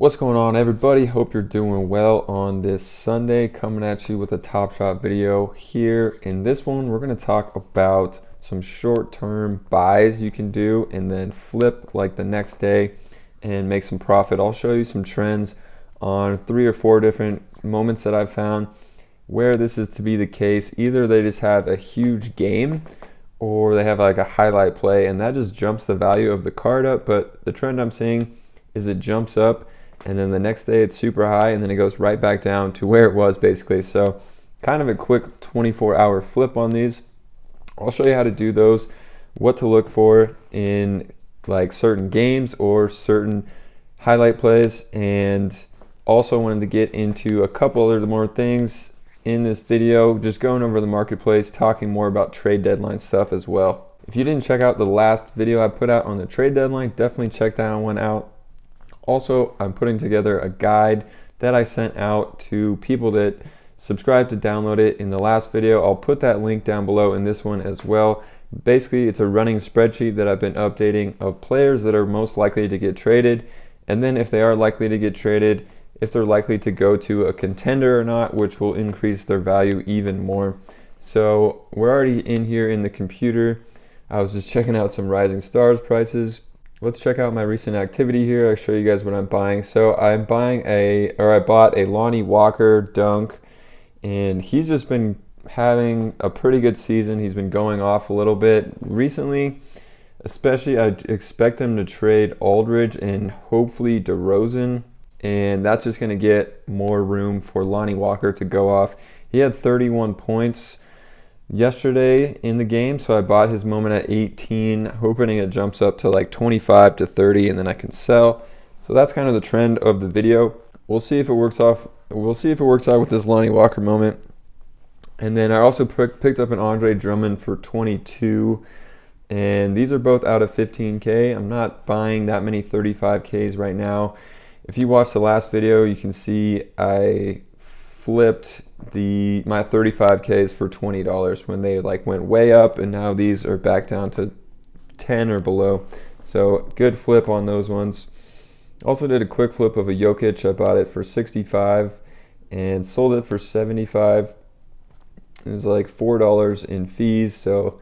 What's going on, everybody? Hope you're doing well on this Sunday. Coming at you with a Top Shot video here. In this one, we're going to talk about some short-term buys you can do and then flip like the next day and make some profit. I'll show you some trends on 3 or 4 different moments that I've found where this is to be the case. Either they just have a huge game or they have like a highlight play, and that just jumps the value of the card up. But the trend I'm seeing is it jumps up and then the next day it's super high and then it goes right back down to where it was basically. So kind of a quick 24-hour flip on these. I'll show you how to do those, what to look for in like certain games or certain highlight plays, and also wanted to get into a couple other more things in this video, just going over the marketplace, talking more about trade deadline stuff as well. If you didn't check out the last video I put out on the trade deadline, definitely check that one out. Also, I'm putting together a guide that I sent out to people that subscribed to download it in the last video. I'll put that link down below in this one as well. Basically, it's a running spreadsheet that I've been updating of players that are most likely to get traded, and then if they are likely to get traded, if they're likely to go to a contender or not, which will increase their value even more. So we're already in here in the computer. I was just checking out some Rising Stars prices. Let's check out my recent activity here. I'll show you guys what I'm buying. So I bought a Lonnie Walker dunk, and he's just been having a pretty good season. He's been going off a little bit recently, especially I expect him to trade Aldridge and hopefully DeRozan, and that's just going to get more room for Lonnie Walker to go off. He had 31 points yesterday in the game, so I bought his moment at 18, hoping it jumps up to like 25 to 30 and then I can sell. So that's kind of the trend of the video. We'll see if it works out with this Lonnie Walker moment. And then I also picked up an Andre Drummond for 22, and these are both out of 15K. I'm not buying that many 35Ks right now. If you watched the last video, you can see I flipped my 35Ks for $20 when they like went way up, and now these are back down to 10 or below. So good flip on those ones. Also did a quick flip of a Jokic. I bought it for 65 and sold it for 75. It was like $4 in fees, so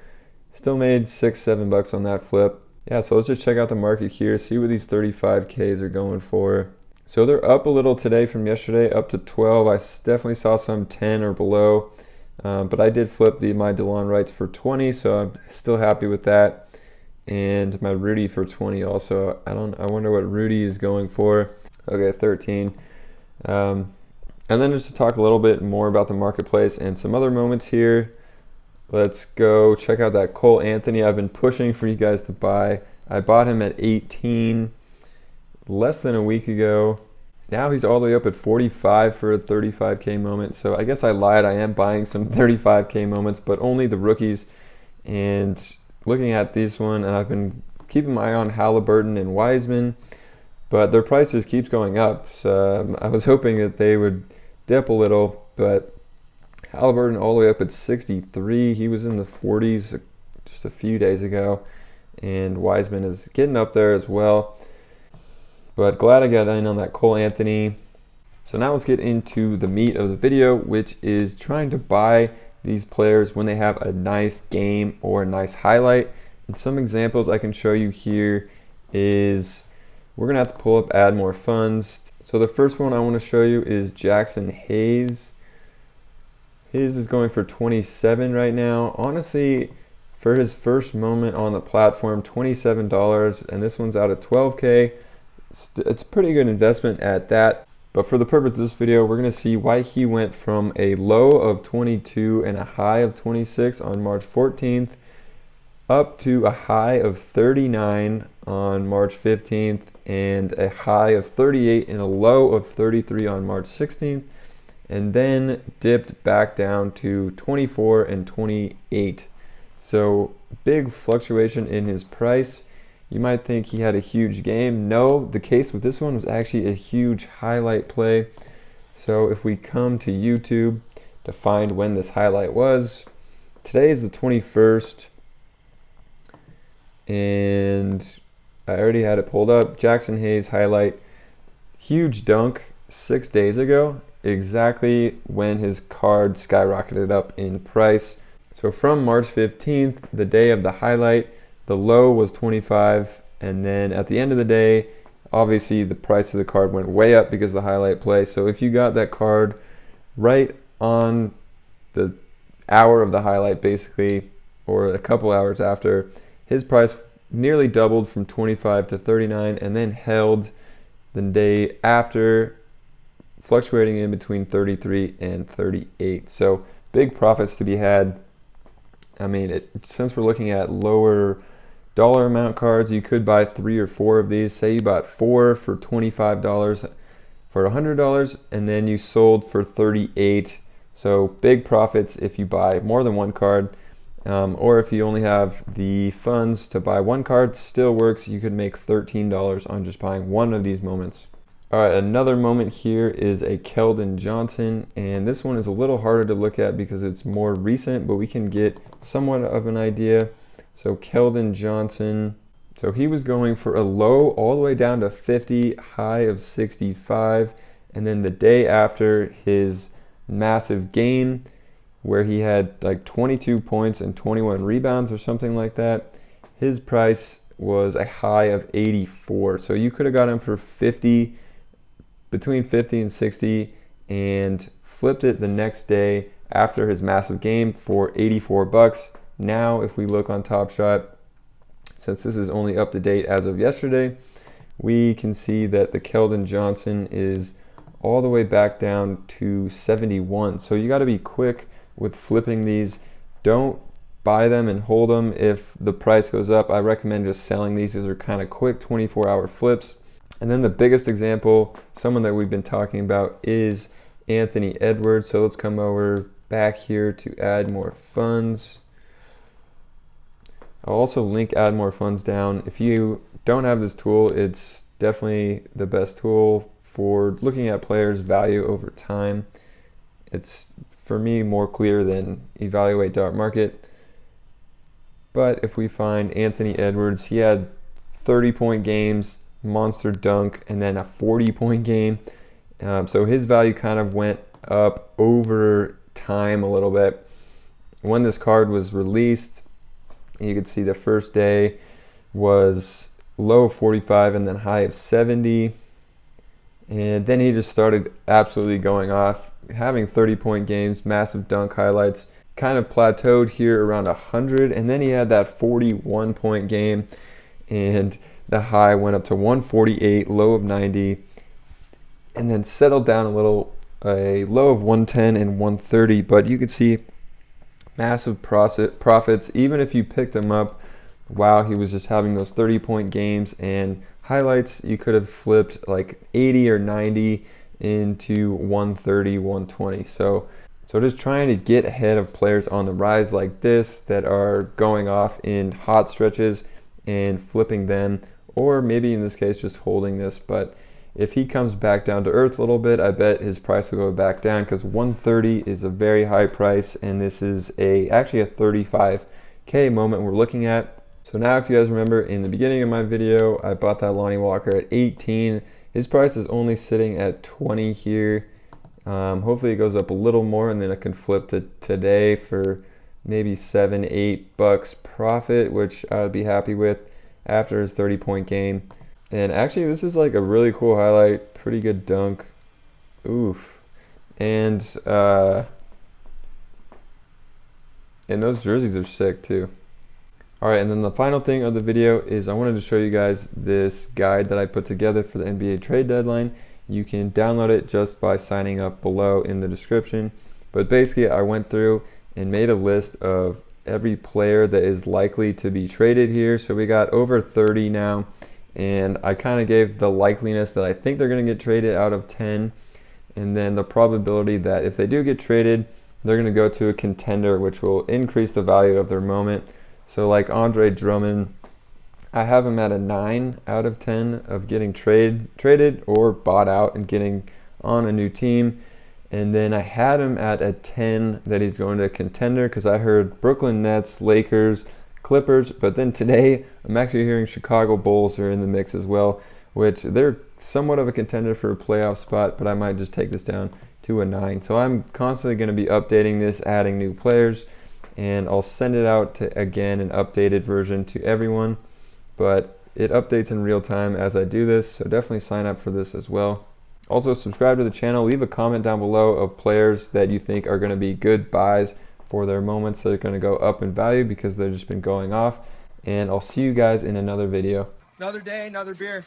still made $6-7 on that flip. Yeah, so let's just check out the market here, see what these 35Ks are going for. So they're up a little today from yesterday, up to 12. I definitely saw some 10 or below, but I did flip my DeLon Wrights for 20, so I'm still happy with that. And my Rudy for 20 also. I wonder what Rudy is going for. Okay, 13. And then just to talk a little bit more about the marketplace and some other moments here. Let's go check out that Cole Anthony I've been pushing for you guys to buy. I bought him at 18 less than a week ago. Now he's all the way up at 45 for a 35K moment. So I guess I lied. I am buying some 35K moments, but only the rookies. And looking at this one, and I've been keeping my eye on Halliburton and Wiseman, but their price just keeps going up. So I was hoping that they would dip a little, but Halliburton all the way up at 63. He was in the 40s just a few days ago, and Wiseman is getting up there as well. But glad I got in on that Cole Anthony. So now let's get into the meat of the video, which is trying to buy these players when they have a nice game or a nice highlight. And some examples I can show you here is we're going to have to pull up add more funds. So the first one I want to show you is Jackson Hayes. His is going for 27 right now. Honestly, for his first moment on the platform, $27, and this one's out of 12K. It's a pretty good investment at that. But for the purpose of this video, we're going to see why he went from a low of 22 and a high of 26 on March 14th up to a high of 39 on March 15th and a high of 38 and a low of 33 on March 16th, and then dipped back down to 24 and 28. So big fluctuation in his price. You might think he had a huge game. No, the case with this one was actually a huge highlight play. So if we come to YouTube to find when this highlight was, today is the 21st, and I already had it pulled up. Jackson Hayes highlight. huge dunk 6 days ago, exactly when his card skyrocketed up in price. So from March 15th, the day of the highlight, the low was 25, and then at the end of the day, obviously the price of the card went way up because of the highlight play. So if you got that card right on the hour of the highlight basically, or a couple hours after, his price nearly doubled from 25 to 39 and then held the day after, fluctuating in between 33 and 38. So big profits to be had. I mean, since we're looking at lower dollar amount cards, you could buy 3 or 4 of these. Say you bought 4 for $25 for $100, and then you sold for 38. So big profits if you buy more than one card, or if you only have the funds to buy one card, still works. You could make $13 on just buying one of these moments. All right, another moment here is a Keldon Johnson, and this one is a little harder to look at because it's more recent, but we can get somewhat of an idea. So Keldon Johnson, so he was going for a low all the way down to 50, high of 65, and then the day after his massive game where he had like 22 points and 21 rebounds or something like that, his price was a high of 84. So you could have got him for 50, between 50 and 60, and flipped it the next day after his massive game for 84 bucks. Now, if we look on Top Shot, since this is only up to date as of yesterday, we can see that the Keldon Johnson is all the way back down to 71. So you got to be quick with flipping these. Don't buy them and hold them if the price goes up. I recommend just selling these. These are kind of quick 24-hour flips. And then the biggest example, someone that we've been talking about, is Anthony Edwards. So let's come over back here to add more funds. I'll also link add more funds down. If you don't have this tool, it's definitely the best tool for looking at players' value over time. It's, for me, more clear than evaluate.market. But if we find Anthony Edwards, he had 30-point games, monster dunk, and then a 40-point game. So his value kind of went up over time a little bit. When this card was released, you could see the first day was low of 45 and then high of 70. And then he just started absolutely going off, having 30-point games, massive dunk highlights, kind of plateaued here around 100. And then he had that 41-point game, and the high went up to 148, low of 90, and then settled down a little, a low of 110 and 130. But you could see massive profits even if you picked him up while he was just having those 30-point games and highlights. You could have flipped like 80 or 90 into 130, 120. So just trying to get ahead of players on the rise like this that are going off in hot stretches and flipping them, or maybe in this case just holding this. But if he comes back down to earth a little bit, I bet his price will go back down, because 130 is a very high price, and this is actually a 35K moment we're looking at. So now, if you guys remember, in the beginning of my video, I bought that Lonnie Walker at 18. His price is only sitting at 20 here. Hopefully it goes up a little more, and then I can flip it today for maybe $7-8 profit, which I would be happy with after his 30-point game. And actually, this is like a really cool highlight, pretty good dunk. Oof. And those jerseys are sick too. All right, and then the final thing of the video is I wanted to show you guys this guide that I put together for the NBA trade deadline. You can download it just by signing up below in the description. But basically, I went through and made a list of every player that is likely to be traded here. So we got over 30 now. And I kind of gave the likeliness that I think they're going to get traded out of 10, and then the probability that if they do get traded, they're going to go to a contender, which will increase the value of their moment. So like Andre Drummond, I have him at a 9 out of 10 of getting traded or bought out and getting on a new team. And then I had him at a 10 that he's going to a contender, because I heard Brooklyn Nets, Lakers, Clippers, but then today I'm actually hearing Chicago Bulls are in the mix as well. which they're somewhat of a contender for a playoff spot, but I might just take this down to a 9. So I'm constantly going to be updating this, adding new players, and I'll send it out to, again, an updated version to everyone, but it updates in real time as I do this, so definitely sign up for this as well. Also, subscribe to the channel. Leave a comment down below of players that you think are going to be good buys for their moments that are going to go up in value because they've just been going off. And I'll see you guys in another video. Another day, another beer.